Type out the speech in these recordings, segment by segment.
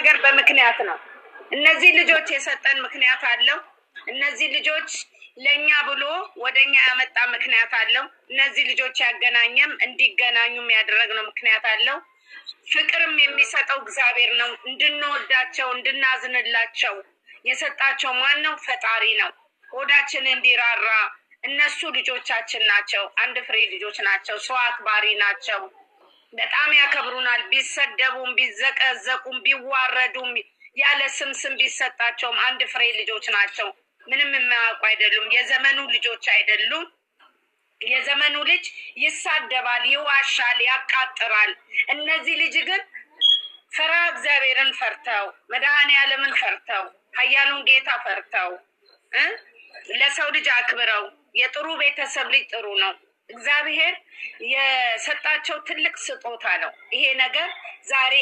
ነገር በምክንያት ነው። እነዚህ ልጆች የሰጠን ምክንያት አለው። እነዚህ ልጆች ለኛ ብሎ ወደኛ ያመጣ ምክንያት አለው። እነዚህ ልጆች ያገናኘም እንዲገናኙም ያደረግነው ምክንያት አለው። ፍቅርም የሚሰጠው እግዚአብሔር ነው። እንድንወዳቸው እንድናዝንላቸው የሰጣቸው ማን ነው? ፈጣሪ ነው። ሆዳችን እንዲራራ እነሱ ልጆቻችን ናቸው። አንድ ፍሬ ልጆች ናቸው። ሰው አክባሪ ናቸው። በጣም ያከብሩናል። ቢሰደቡም ቢዘቀዘቁም ቢዋረዱም ያለ ስም ቢሰጣቸውም አንድ ፍሬ ልጆች ናቸው። ምንም የማያውቁ አይደሉም። የዘመኑ ልጆች አይደሉም። የዘመኑ ልጅ ይሳደባል፣ ይዋሻል፣ ያቃጥራል። እነዚህ ልጅ ግን ፈሪሃ እግዚአብሔርን ፈርተው መድኃኔዓለምን ፈርተው ኃያሉን ጌታ ፈርተው ለሰው ልጅ አክብረው የጥሩ ቤተሰብ ልጅ ጥሩ ነው። እግዚአብሔር የሰጣቸው ትልቅ ስጦታ ነው። ይሄ ነገር ዛሬ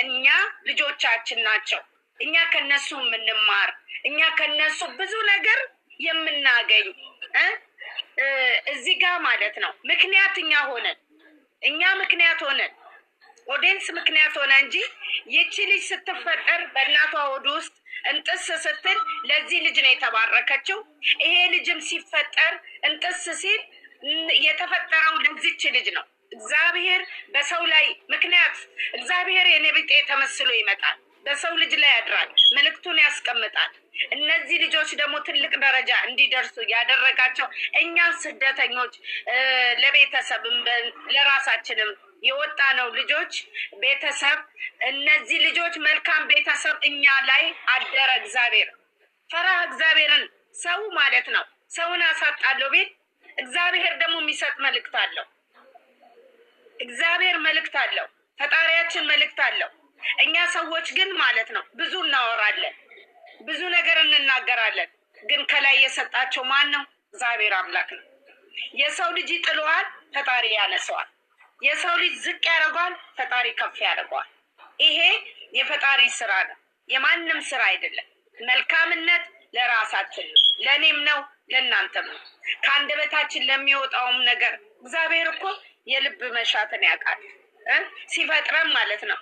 እኛ ልጆቻችን ናቸው። እኛ ከነሱ የምንማር እኛ ከነሱ ብዙ ነገር የምናገኝ እዚህ ጋር ማለት ነው። ምክንያት እኛ ምክንያት ሆነን ኦዲየንስ ምክንያት ሆነ እንጂ ይቺ ልጅ ስትፈጠር በእናቷ ሆድ ውስጥ እንጥስ ስትል ለዚህ ልጅ ነው የተባረከችው። ይሄ ልጅም ሲፈጠር እንጥስ ሲል የተፈጠረው ለዚች ልጅ ነው። እግዚአብሔር በሰው ላይ ምክንያት እግዚአብሔር የነቢጤ ተመስሎ ይመጣል። በሰው ልጅ ላይ ያድራል። መልእክቱን ያስቀምጣል። እነዚህ ልጆች ደግሞ ትልቅ ደረጃ እንዲደርሱ ያደረጋቸው እኛ ስደተኞች ለቤተሰብም ለራሳችንም የወጣ ነው ልጆች ቤተሰብ እነዚህ ልጆች መልካም ቤተሰብ እኛ ላይ አደረ። እግዚአብሔር ፈሪሃ እግዚአብሔርን ሰው ማለት ነው። ሰውን አሳጣለሁ ቤት እግዚአብሔር ደግሞ የሚሰጥ መልእክት አለው። እግዚአብሔር መልእክት አለው። ፈጣሪያችን መልእክት አለው። እኛ ሰዎች ግን ማለት ነው ብዙ እናወራለን፣ ብዙ ነገር እንናገራለን። ግን ከላይ የሰጣቸው ማን ነው? እግዚአብሔር አምላክ ነው። የሰው ልጅ ይጥለዋል፣ ፈጣሪ ያነሰዋል። የሰው ልጅ ዝቅ ያደርገዋል፣ ፈጣሪ ከፍ ያደርገዋል። ይሄ የፈጣሪ ስራ ነው፣ የማንም ስራ አይደለም። መልካምነት ለራሳችን ነው፣ ለእኔም ነው፣ ለእናንተም ነው። ከአንደበታችን ለሚወጣውም ነገር እግዚአብሔር እኮ የልብ መሻትን ያውቃል። ሲፈጥረን ማለት ነው።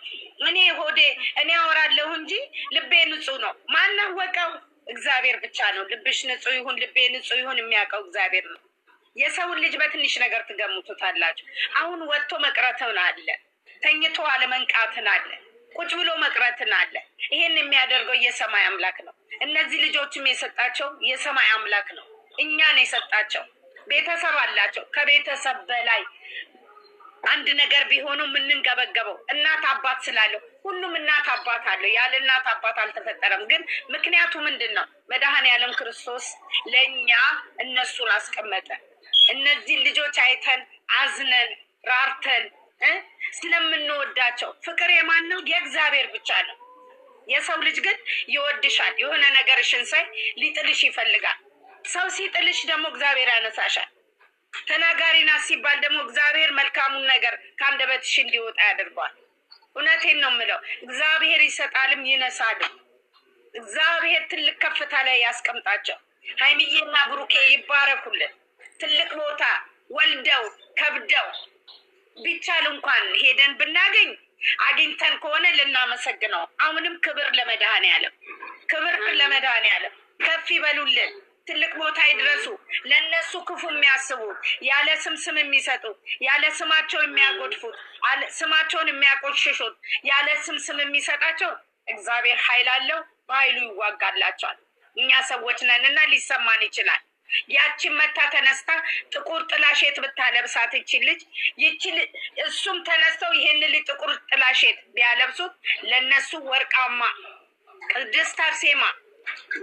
እኔ አወራለሁ እንጂ ልቤ ንጹህ ነው። ማን አወቀው? እግዚአብሔር ብቻ ነው። ልብሽ ንጹህ ይሁን ልቤ ንጹህ ይሁን የሚያውቀው እግዚአብሔር ነው። የሰውን ልጅ በትንሽ ነገር ትገምቱታላችሁ። አሁን ወጥቶ መቅረትን አለ፣ ተኝቶ አለመንቃትን አለ፣ ቁጭ ብሎ መቅረትን አለ። ይሄን የሚያደርገው የሰማይ አምላክ ነው። እነዚህ ልጆችም የሰጣቸው የሰማይ አምላክ ነው። እኛን የሰጣቸው ቤተሰብ አላቸው። ከቤተሰብ በላይ አንድ ነገር ቢሆኑ የምንንገበገበው እናት አባት ስላለው ሁሉም እናት አባት አለው። ያለ እናት አባት አልተፈጠረም። ግን ምክንያቱ ምንድን ነው? መድኃኔዓለም ክርስቶስ ለእኛ እነሱን አስቀመጠ። እነዚህ ልጆች አይተን አዝነን ራርተን ስለምንወዳቸው ፍቅር የማን ነው? የእግዚአብሔር ብቻ ነው። የሰው ልጅ ግን ይወድሻል። የሆነ ነገርሽን ሳይ ሊጥልሽ ይፈልጋል። ሰው ሲጥልሽ ደግሞ እግዚአብሔር ያነሳሻል። ተናጋሪ ናት ሲባል ደግሞ እግዚአብሔር መልካሙን ነገር ከአንደበትሽ እንዲወጣ ያደርገዋል። እውነቴን ነው የምለው። እግዚአብሔር ይሰጣልም ይነሳልም። እግዚአብሔር ትልቅ ከፍታ ላይ ያስቀምጣቸው። ሀይሚዬና ብሩኬ ይባረኩልን። ትልቅ ቦታ ወልደው ከብደው ቢቻል እንኳን ሄደን ብናገኝ አግኝተን ከሆነ ልናመሰግነው። አሁንም ክብር ለመድኃኔዓለም፣ ክብር ለመድኃኔዓለም። ከፍ ይበሉልን፣ ትልቅ ቦታ ይድረሱ። ለነሱ ክፉ የሚያስቡት ያለ ስም የሚሰጡት ያለ ስማቸው የሚያጎድፉት ስማቸውን የሚያቆሽሹት ያለ ስም የሚሰጣቸው እግዚአብሔር ኃይል አለው። በኃይሉ ይዋጋላቸዋል። እኛ ሰዎች ነንና ሊሰማን ይችላል። ያችን መታ ተነስታ ጥቁር ጥላሼት ብታለብሳት እሱም ተነስተው ይሄን ልጅ ጥቁር ጥላሼት ቢያለብሱት ለነሱ ወርቃማ ቅድስት አርሴማ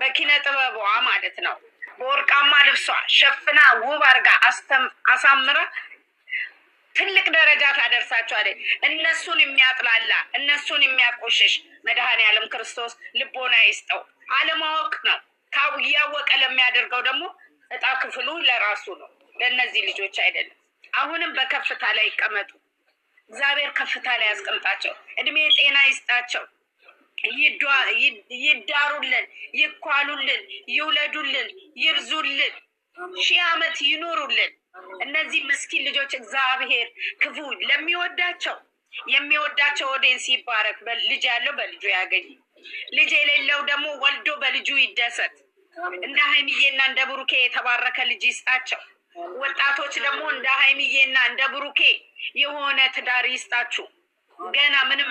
በኪነ ጥበቧ ማለት ነው በወርቃማ ልብሷ ሸፍና ውብ አርጋ አሳምራ ትልቅ ደረጃ ታደርሳቸዋለች። እነሱን የሚያጥላላ እነሱን የሚያቆሽሽ መድኃኔዓለም ክርስቶስ ልቦና ይስጠው። አለማወቅ ነው። እያወቀ ለሚያደርገው ደግሞ እጣ ክፍሉ ለራሱ ነው፣ ለእነዚህ ልጆች አይደለም። አሁንም በከፍታ ላይ ይቀመጡ። እግዚአብሔር ከፍታ ላይ ያስቀምጣቸው። እድሜ ጤና ይስጣቸው። ይዳሩልን፣ ይኳሉልን፣ ይውለዱልን፣ ይብዙልን፣ 1000 ዓመት ይኖሩልን። እነዚህ ምስኪን ልጆች እግዚአብሔር ክፉ ለሚወዳቸው የሚወዳቸው ኦዲየንስ ይባረክ። ልጅ ያለው በልጁ ያገኝ፣ ልጅ የሌለው ደግሞ ወልዶ በልጁ ይደሰት። እንደ ሀይሚዬና እንደ ብሩኬ የተባረከ ልጅ ይስጣቸው። ወጣቶች ደግሞ እንደ ሀይሚዬና እንደ ብሩኬ የሆነ ትዳር ይስጣችሁ። ገና ምንም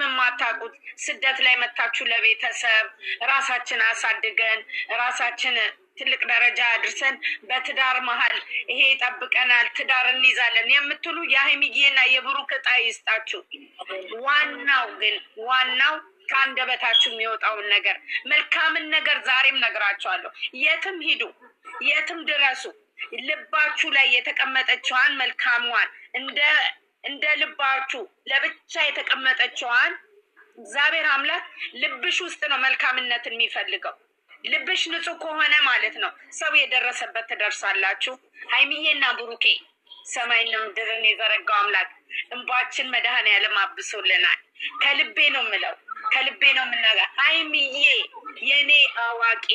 የማታውቁት ስደት ላይ መታችሁ ለቤተሰብ ራሳችን አሳድገን ራሳችን ትልቅ ደረጃ አድርሰን በትዳር መሀል ይሄ ይጠብቀናል ትዳር እንይዛለን የምትሉ የሀይሚዬና የብሩክ ዕጣ ይስጣችሁ። ዋናው ከአንደበታችሁ የሚወጣውን ነገር መልካምን ነገር ዛሬም ነግራችኋለሁ። የትም ሂዱ፣ የትም ድረሱ፣ ልባችሁ ላይ የተቀመጠችዋን መልካሟን እንደ ልባችሁ ለብቻ የተቀመጠችዋን እግዚአብሔር አምላክ ልብሽ ውስጥ ነው መልካምነትን የሚፈልገው። ልብሽ ንጹህ ከሆነ ማለት ነው ሰው የደረሰበት ትደርሳላችሁ። ሀይሚዬና ብሩኬ ሰማይና ምድርን የዘረጋው አምላክ እንባችን መድኃኔዓለም አብሶልናል። ከልቤ ነው የምለው፣ ከልቤ ነው የምናገር። ሀይሚዬ የኔ አዋቂ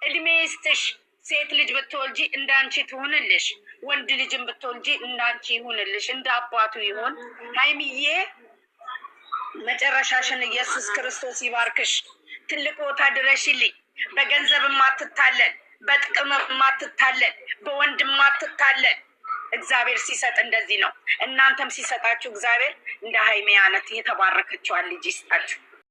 እድሜ ይስጥሽ። ሴት ልጅ ብትወልጂ እንዳንቺ ትሁንልሽ፣ ወንድ ልጅን ብትወልጂ እንዳንቺ ይሁንልሽ፣ እንደ አባቱ ይሁን። ሀይሚዬ መጨረሻሽን ኢየሱስ ክርስቶስ ይባርክሽ። ትልቅ ቦታ ድረሽልኝ። በገንዘብ ማትታለን፣ በጥቅም ማትታለን፣ በወንድ ማትታለን። እግዚአብሔር ሲሰጥ እንደዚህ ነው። እናንተም ሲሰጣችሁ እግዚአብሔር እንደ ሀይሜ አይነት የተባረከችዋን ልጅ ይስጣችሁ።